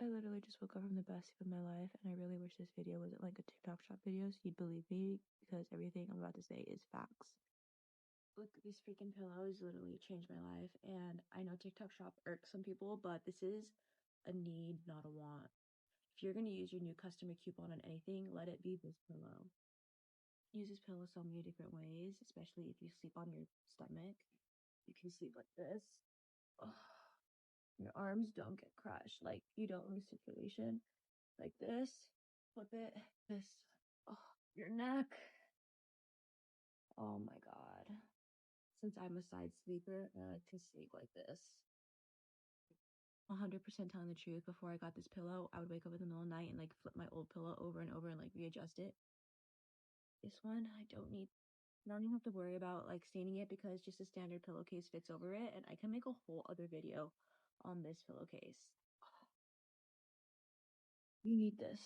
I literally just woke up from the best sleep of my life, and I really wish this video wasn't like a TikTok shop video so you'd believe me, because everything I'm about to say is facts. Look, these freaking pillows literally changed my life, and I know TikTok shop irks some people, but this is a need, not a want. If you're gonna use your new customer coupon on anything, let it be this pillow. Use this pillow so many different ways, especially if you sleep on your stomach. You can sleep like this. Ugh. Your arms don't get crushed, like you don't lose circulation. Like this, flip it, this, oh, your neck. Oh my god. Since I'm a side sleeper, I like to sleep like this. 100% telling the truth, before I got this pillow, I would wake up in the middle of the night and like flip my old pillow over and over and like readjust it. This one, I don't even have to worry about like staining it because just a standard pillowcase fits over it, and I can make a whole other video on this pillowcase. You need this.